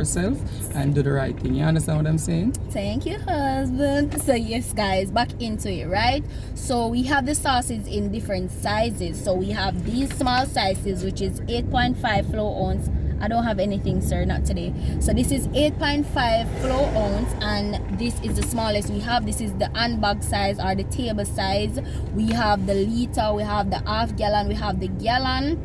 yourself and do the right thing. You understand what I'm saying? Thank you, husband. So yes guys, back into it, right? So we have the sauces in different sizes. So we have these small sizes, which is 8.5 flow ounce. I don't have anything, sir, not today. So this is 8.5 flow ounce, and this is the smallest we have. This is the handbag size or the table size. We have the liter, we have the half gallon, we have the gallon.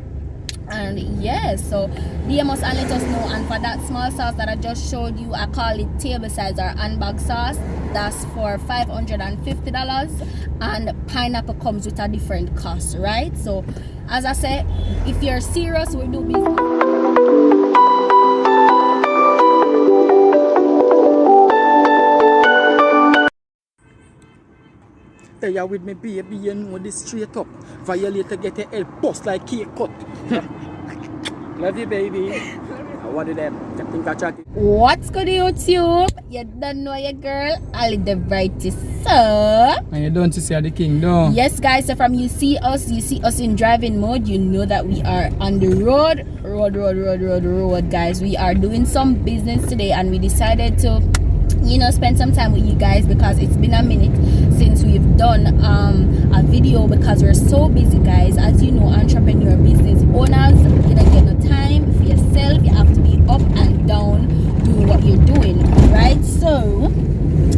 And yes, so DM us and let us know. And for that small sauce that I just showed you, I call it table size or handbag sauce. That's for $550, and pineapple comes with a different cost, right? So as I said, if you're serious, we do business. There you with me, baby, you know this straight up. Violator get your head bust like cake cut. Love you, baby. What did them? What's good, YouTube? You don't know your girl, Ali the brightest, sir. And you don't see the king, though. Yes, guys. So from you see us in driving mode. You know that we are on the road, guys. We are doing some business today, and we decided to, spend some time with you guys because it's been a minute since we've done a video because we're so busy, guys. As you know, entrepreneur business owners, you don't get no time for yourself. You have to be up and down doing what you're doing, right? So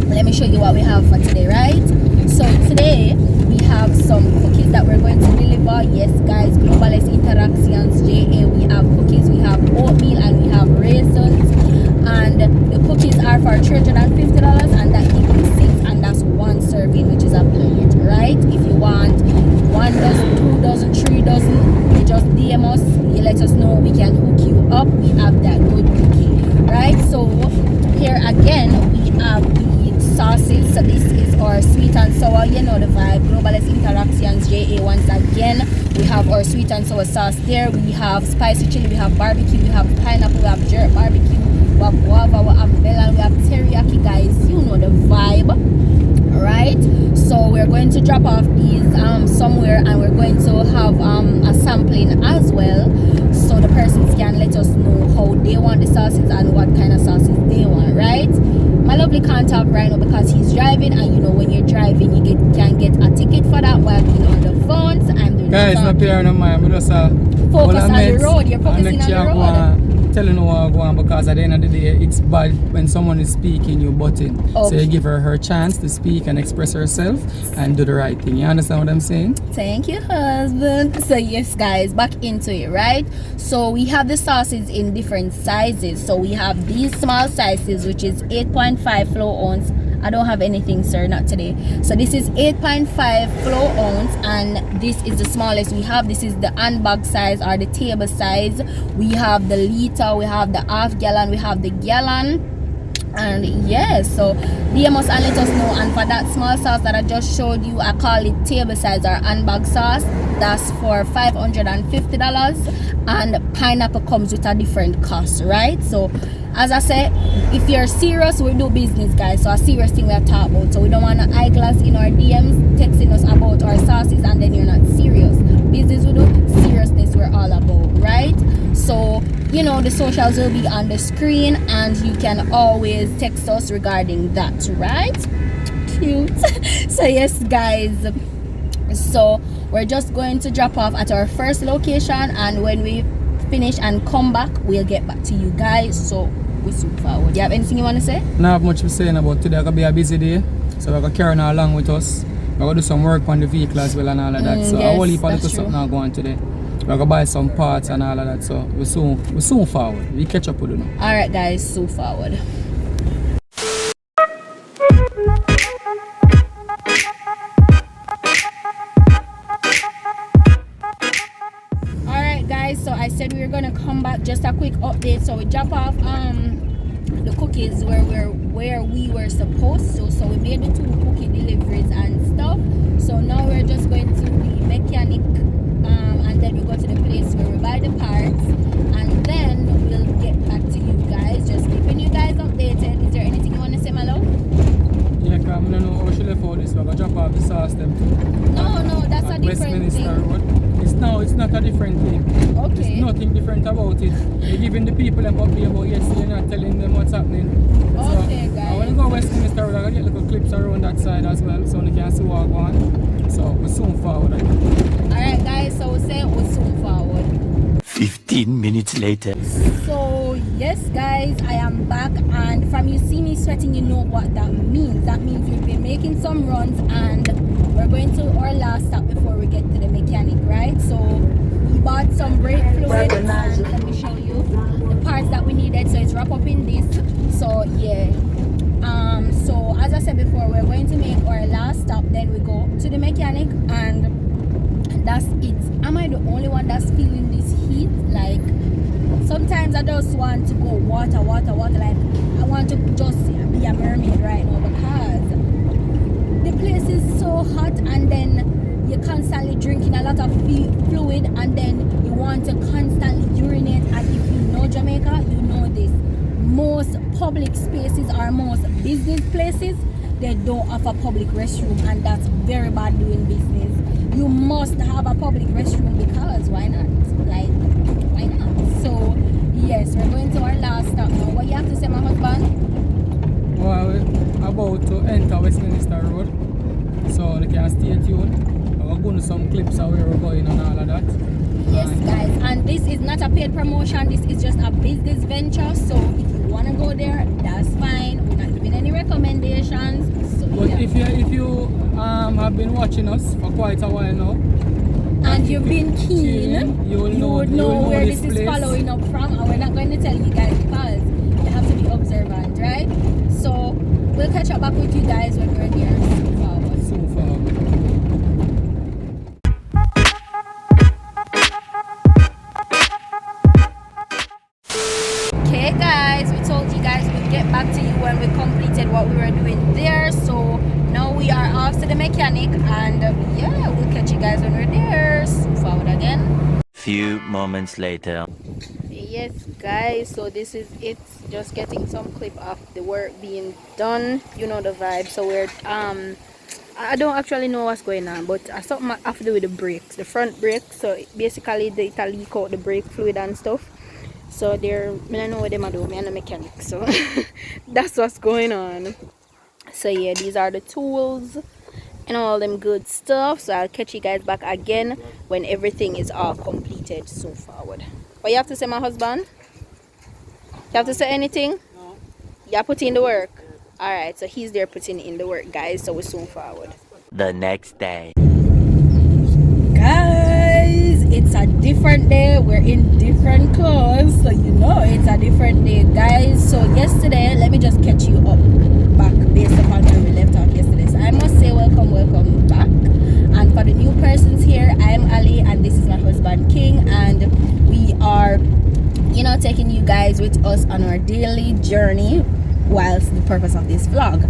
let me show you what we have for today, right? So today we have some cookies that we're going to deliver. Yes, guys, Globalist Interactions JA. We have cookies, we have oatmeal, and we have raisins. And the cookies are for $350, and that gives you 6, and that's one serving, which is a plate, right? If you want 1 dozen, 2 dozen, 3 dozen, you just DM us, you let us know, we can hook you up. We have that good cookie, right? So here again we have the sauces. So this is our sweet and sour, you know the vibe, Globalist Interactions JA. Once again, we have our sweet and sour sauce there. We have spicy chili, we have barbecue, we have pineapple, we have jerk barbecue, we have guava, we have melon, we have teriyaki, guys. You know the vibe, right? So we're going to drop off these somewhere, and we're going to have a sampling as well, so the persons can let us know how they want the sauces and what kind of sauces they want, right? My lovely can't talk right now because he's driving, and when you're driving, you can get a ticket for that while being on the phone. So I'm doing guys, not here no mind. We just focus on the road. You're focusing on the road. Telling her what I want, because at the end of the day, it's bad when someone is speaking, you butt in. Okay. So you give her chance to speak and express herself and do the right thing. You understand what I'm saying? Thank you, husband. So yes, guys, back into it, right? So we have the sauces in different sizes. So we have these small sizes, which is 8.5 flow ounce. I don't have anything, sir, not today. So this is 8.5 flow ounce, and this is the smallest we have. This is the handbag size or the table size. We have the liter, we have the half gallon, we have the gallon. And yes, so DM us and let us know. And for that small sauce that I just showed you, I call it table size or handbag sauce. That's for $550, and pineapple comes with a different cost, right? So as I said, if you're serious, we do business, guys. So a serious thing we are talking about. So we don't want to eyeglass in our DMs texting us about our sauces and then you're not serious. Business we do, seriousness we're all about, right? So the socials will be on the screen, and you can always text us regarding that, right? Cute. So yes, guys, so we're just going to drop off at our first location, and when we finish and come back, we'll get back to you guys. So we soon forward. You have anything you want to say? Not have much to say about today. It's going to be a busy day, so we're going to carry her along with us. We're going to do some work on the vehicle as well and all of that. So yes, I will leave a little something now going today. We're going to buy some parts and all of that. So we soon forward. We catch up with you now. Alright, guys, so forward. Alright, guys, so I said we were gonna come back. Just a quick update. So we drop off the cookies where we were supposed to. So we made the 2 cookie deliveries and stuff. So now we're just going to the mechanic, and then we go to the place where we buy the parts, and then we'll get back to you guys. Just keeping you guys updated. Is there anything you want to say, my love? Yeah, because I don't know how she left all this. We're going to drop off the sauce them too. No, that's a different thing. Road. It's it's not a different thing. Okay. There's nothing different about it. You're giving the people a puppy about yesterday, you're not telling them what's happening. Okay, so, guys. I want to go Westminster Road, I get little clips around that side as well, so you can see what I want. So we're soon forward. Alright guys, so we say we're soon forward. 15 minutes later. So yes guys, I am back, and from you see me sweating, you know what that means. That means we've been making some runs and we're going to our last stop before we get to the mechanic, right? So we bought some brake fluid and let me show you the parts that we needed. So it's wrapped up in this. So yeah. So as I said before, we're going to make our last stop, then we go to the mechanic, and that's it. Am I the only one that's feeling this heat? Like sometimes I just want to go water, like I want to just be a mermaid right now, because the place is so hot, and then you're constantly drinking a lot of fluid, and then you want to constantly urinate. And if you know Jamaica, you know this. Most public spaces or most business places, they don't have a public restroom, and that's very bad doing business. You must have a public restroom, because why not? Like, why not? So yes, we're going to our last stop now. What you have to say, my husband? Well, we're about to enter Westminster Road, so they can stay tuned. We're going to some clips of where we're going and all of that. Yes guys, and this is not a paid promotion, this is just a business venture. So if you want to go there, that's fine. We're not giving any recommendations. So, But yeah. if you have been watching us for quite a while now, and you've been keen, you would know where this is place. following up from, and we're not going to tell you guys because you have to be observant, right? So we'll catch up back with you guys when we're there. So far. Okay guys, we told you guys we'd get back to you when we completed what we were doing there. So now we are off to the mechanic, and yeah, we'll catch you guys when we're there. So forward again. Few moments later. Yes guys, so this is it, just getting some clip of the work being done. You know the vibe. So we're I don't actually know what's going on, but something I have to do with the brakes, the front brakes. So basically they leak out the brake fluid and stuff. So they're, I don't know what they do, I'm a mechanic, so that's what's going on. So yeah, these are the tools and all them good stuff. So I'll catch you guys back again when everything is all completed. So forward. What you have to say, my husband? You have to say anything? No. You put in the work? Alright, so he's there putting in the work guys, so we're soon forward. The next day. Guys, it's a different day. We're in different clothes, so you know it's a different day guys. So yesterday, let me just catch you up back based upon where we left off yesterday. So I must say welcome back. And for the new persons here, I'm Ali and this is my husband King, and we are, you know, taking you guys with us on our daily journey whilst the purpose of this vlog.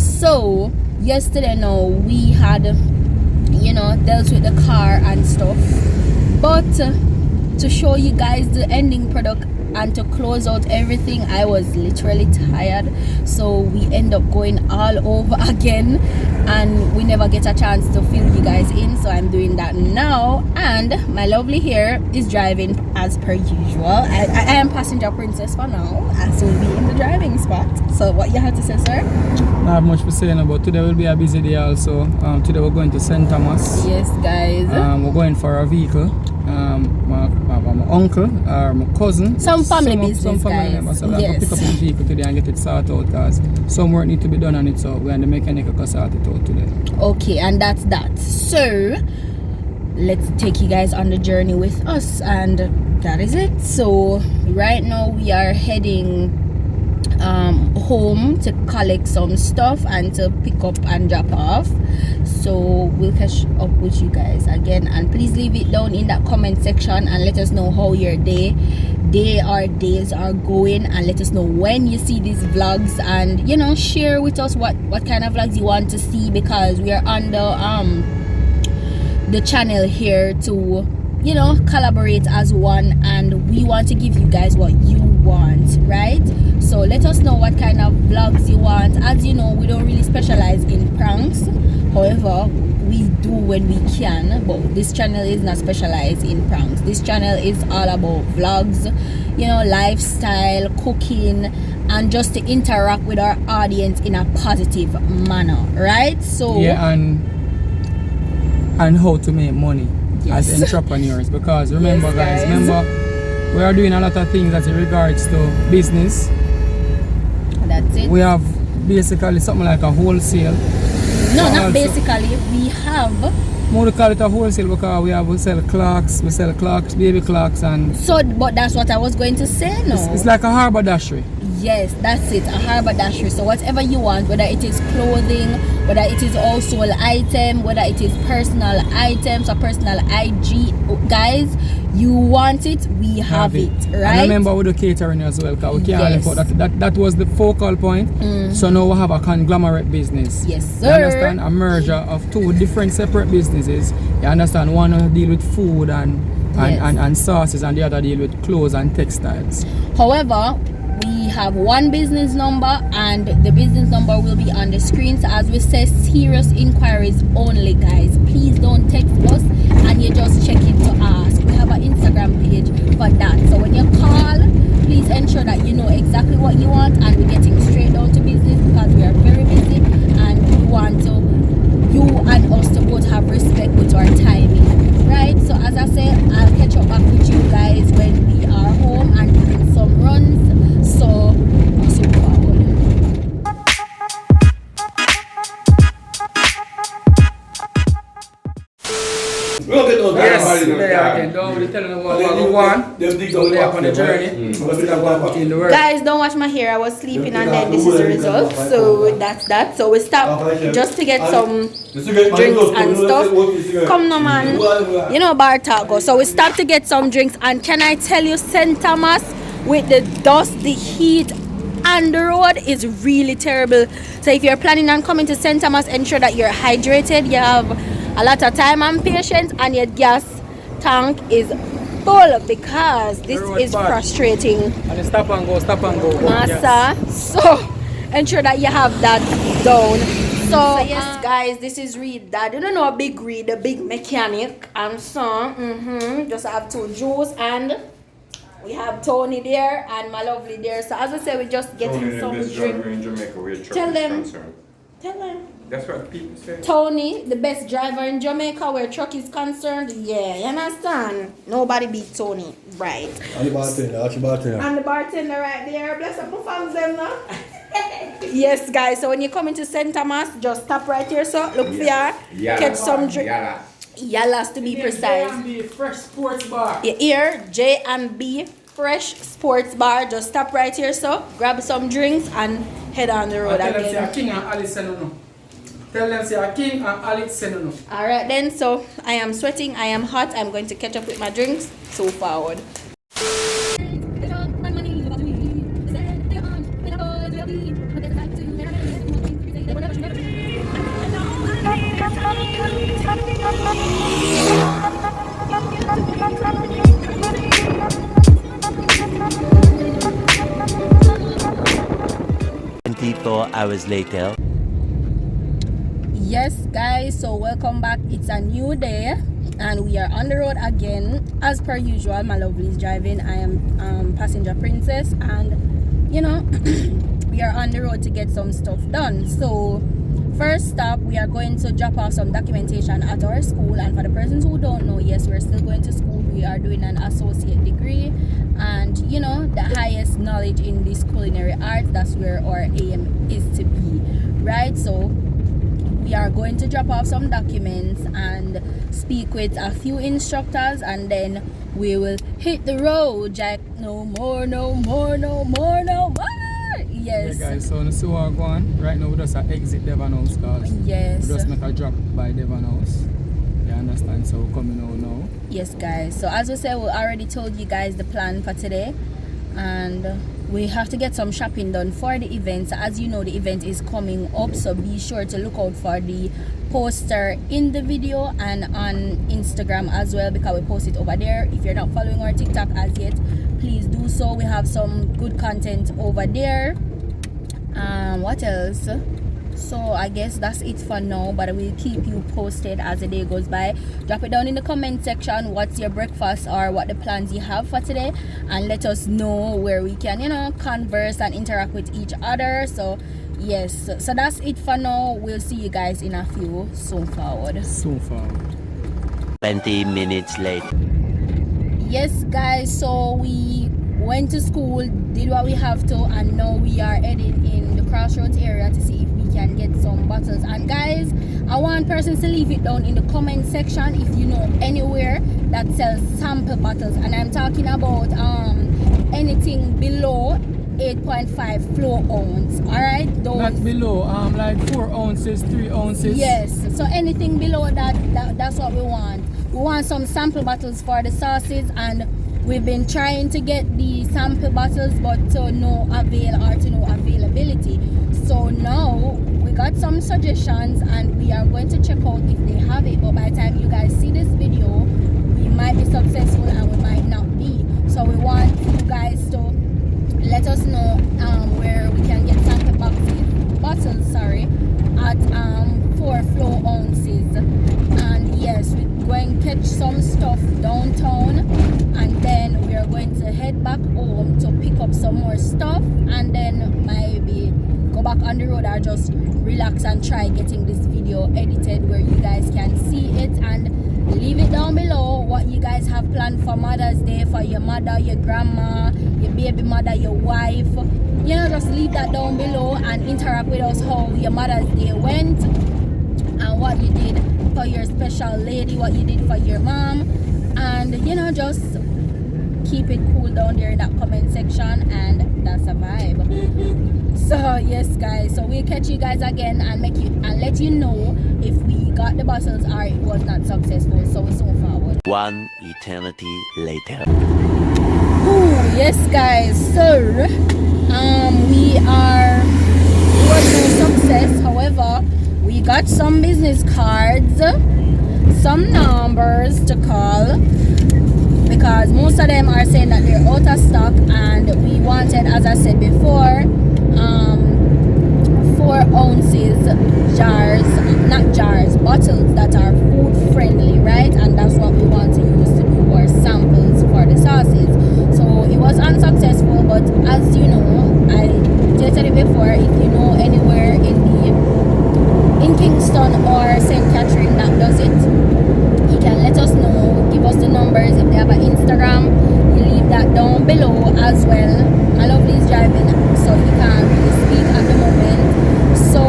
So yesterday now we had, you know, dealt with the car and stuff, but to show you guys the ending product and to close out everything, I was literally tired, so we end up going all over again and we never get a chance to fill you guys in. So I'm doing that now, and my lovely here is driving as per usual. I am passenger princess for now, and so we'll be in the driving spot. So what you have to say, sir? Not have much for saying about today. Will be a busy day also. Today we're going to St. Thomas. Yes guys, We're going for a vehicle. My uncle or my cousin, some family business, some family guys. members. So we're going to Yes. pick up the vehicle today and get it sorted out, because some work need to be done on it, so we're in the mechanic to sort it out today. Okay, and that's that. So let's take you guys on the journey with us, and that is it. So right now we are heading home to collect some stuff and to pick up and drop off. So we'll catch up with you guys again, and please leave it down in that comment section and let us know how your day or days are going, and let us know when you see these vlogs, and you know, share with us what kind of vlogs you want to see, because we are on the channel here to, you know, collaborate as one, and we want to give you guys what you want, right? So let us know what kind of vlogs you want. As you know, we don't really specialize in pranks, however, we do when we can, but this channel is not specialized in pranks. This channel is all about vlogs, you know, lifestyle, cooking, and just to interact with our audience in a positive manner, right? So yeah, and how to make money Yes. as entrepreneurs, because remember, Yes, guys. remember we are doing a lot of things as in regards to business. that's it. We have basically something like a wholesale. No, But not also- basically. We have. More to call it a wholesale because we sell clocks, baby clocks, and So, but that's what I was going to say. No. it's like a haberdashery. Yes, that's it. A haberdashery. So whatever you want, whether it is clothing, whether it is household item, whether it is personal items or personal IG, guys, you want it, we have it, right? And remember with the catering as well, because we can't Yes. afford that was the focal point. So now we have a conglomerate business. Yes, You sir. understand? A merger of two different separate businesses. You understand? One will deal with food and Yes. and sauces, and the other deal with clothes and textiles. However, we have one business number, and the business number will be on the screen. So as we say, serious inquiries only, guys. Please don't text us and you just check it to ask. We have an Instagram page for that. So when you call, please ensure that you know exactly what you want, and we're getting straight down to business because we are very busy and we want to, you and us to both have respect with our timing, right? So as I say, I'll catch up back with you guys when we are home and doing some runs. So forward. We'll get those Yes, in the they car. are again. Don't be telling them what Then we you- want. them dig So up they are back on the there, right? journey. Mm. Still have to put in the work. Guys, don't watch my hair. I was sleeping and then this is the result. So that's that. So we stop just to get some drinks and stuff. Come no man. You know bar talk go. So we stopped to get some drinks, and can I tell you, St. Thomas with the dust, the heat and the road is really terrible. So if you're planning on coming to St. Thomas, ensure that you're hydrated, you have a lot of time and patience, and your gas tank is full, because this The road is bad. frustrating, And stop and go. Massa. So ensure that you have that down. So yes, guys, this is Reid. Dad, you don't know a big Reid, a big mechanic, and so just have two Jews, and we have Tony there and my lovely there. So as I say, we just getting some drink. in Jamaica where truck Tell is them. concerned. Tell them. That's what people say. Tony, the best driver in Jamaica where truck is concerned. Yeah, you understand? Nobody beat Tony, right? And the bartender. And the bartender right there. Bless up my fans them now. Yes, guys. So when you come into St. Thomas, just stop right here. So look for your catch some drink. Yalas to be precise. Fresh sports bar. You hear J&B Fresh Sports Bar. Just stop right here. So grab some drinks and head on the road Tell them say a again. king and Alice Senono. Tell them say a king and Alice Senono. All right then. So I am sweating. I am hot. I'm going to catch up with my drinks. So forward. Hours later. Yes, guys, so welcome back. It's a new day and we are on the road again. As per usual, my lovely is driving. I am passenger princess, and you know we are on the road to get some stuff done. So first stop, we are going to drop off some documentation at our school. And for the persons who don't know, yes, we're still going to school. We are doing an associate degree, and you know, the highest knowledge in this culinary arts, that's where our aim is to be, right? So we are going to drop off some documents and speak with a few instructors, and then we will hit the road, Jack. No more, no more, no more, no more. Yes. Yeah, guys, so let's see what we're going. Right now we just exit Devon House, because Yes. we just make a drop by Devon House. You understand? So we're coming out now. Yes, guys. So as we said, we already told you guys the plan for today, and we have to get some shopping done for the event. So as you know, the event is coming up, so be sure to look out for the poster in the video and on Instagram as well, because we post it over there. If you're not following our TikTok as yet, please do so. We have some good content over there. What else? So I guess that's it for now, but we'll keep you posted as the day goes by. Drop it down in the comment section what's your breakfast or what the plans you have for today, and let us know where we can, you know, converse and interact with each other. So yes, so that's it for now. We'll see you guys in a few soon forward. 20 minutes later. Yes guys, so we went to school, did what we have to, and now we are heading in the crossroads area to see if we can get some bottles. And guys, I want persons to leave it down in the comment section if you know anywhere that sells sample bottles, and I'm talking about anything below 8.5 flow ounce. All right, those Not below, like 4 ounces, 3 ounces. yes, so anything below that's what we want. We want some sample bottles for the sauces, and we've been trying to get the sample bottles but to no avail or to no availability. So now we got some suggestions and we are going to check out if they have it, but by the time you guys see this video we might be successful and we might not be. So we want you guys to let us know where we can get sample bottles at 4 flow ounces. And yes, we're going to catch some stuff downtown, and then we are going to head back home to pick up some more stuff, and then maybe go back on the road or just relax and try getting this video edited where you guys can see it. And leave it down below what you guys have planned for Mother's Day, for your mother, your grandma, your baby mother, your wife. You know, just leave that down below and interact with us how your Mother's Day went and what you did for your special lady, what you did for your mom, and you know, just keep it cool down there in that comment section, and that's a vibe. So yes guys, so we'll catch you guys again and let you know if we got the bottles or it was not successful. So we're so forward. One eternity later. Ooh, yes guys, so we was no success. However, we got some business cards, some numbers to call, because most of them are saying that they're out of stock, and we wanted, as I said before, 4 ounces bottles that are food friendly, right? And that's what we want to use to do our samples for the sauces. So it was unsuccessful, but as you know, I stated it before, if you know anywhere in Kingston or St. Catherine that does it, you can let us know, give us the numbers. If they have an Instagram, you leave that down below as well. I love these driving, so you can't really speak at the moment. So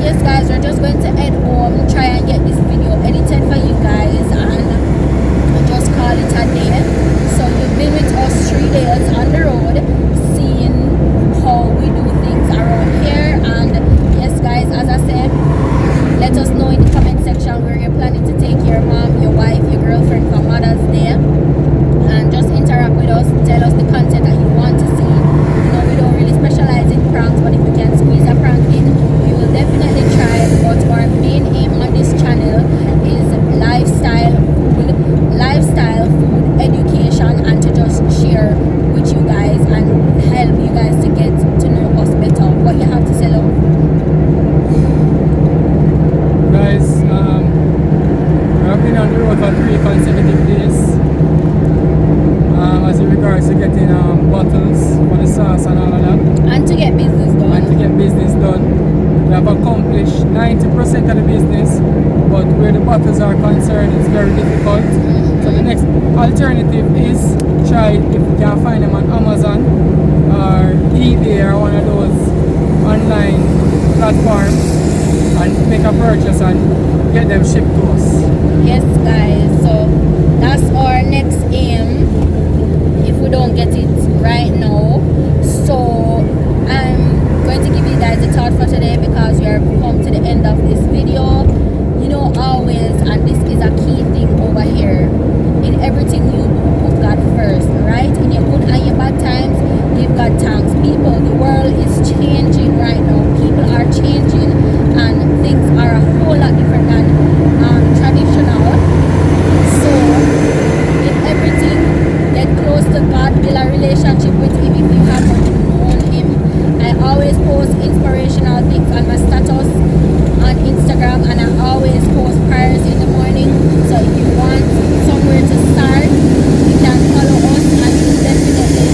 yes guys, we're just going to head home, try and get this video edited for you guys, and just call it a day. So you've been with us 3 days on the road, seeing how we do things around here. And yes guys, as I said, let us know in the comment section where you're planning to take your mom, your wife, your girlfriend for Mother's Day, and just interact with us. Tell us the content that you want to see. You know, we don't really specialize in pranks, but if we can squeeze a prank in, we will definitely try. But our main aim on this channel is lifestyle food education, and to just share with you guys and help you guys to get to know us better. What you have to say, love? Guys, I've been on the road for 3 consecutive days. As in regards to getting bottles for the sauce and all of that. And to get business done. We have accomplished 90% of the business, but where the bottles are concerned, it's very difficult. So the next alternative is try if we can find them on Amazon or eBay or one of those online platforms and make a purchase and get them shipped to us. Yes guys, so that's our next aim if we don't get it right now. So I'm going to give you guys a thought for today, because we are come to the end of this video. You know, always, and this is a key thing over here, in everything you do, put God first, right? In your good and your bad times, give God thanks. People, the world is changing right now. People are changing and things are a whole lot different than traditional. So in everything, get close to God, build a relationship with Him if you haven't known inspirational things on my status on Instagram, and I always post prayers in the morning. So if you want somewhere to start, you can follow us, and you'll definitely,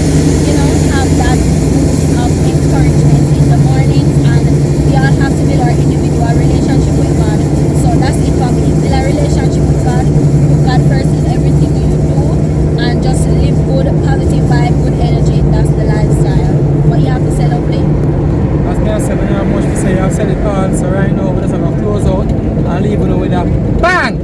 have that boost of encouragement in the morning. And we all have to build our individual relationship with God. So that's it for me. Build a relationship with God. Put God first in everything you do, and just live good, positive vibe, good energy. That's the lifestyle. But you have to celebrate. As me I said, I don't have much to say. I've said it all. So right now, we're just going to close out and leave you with a bang!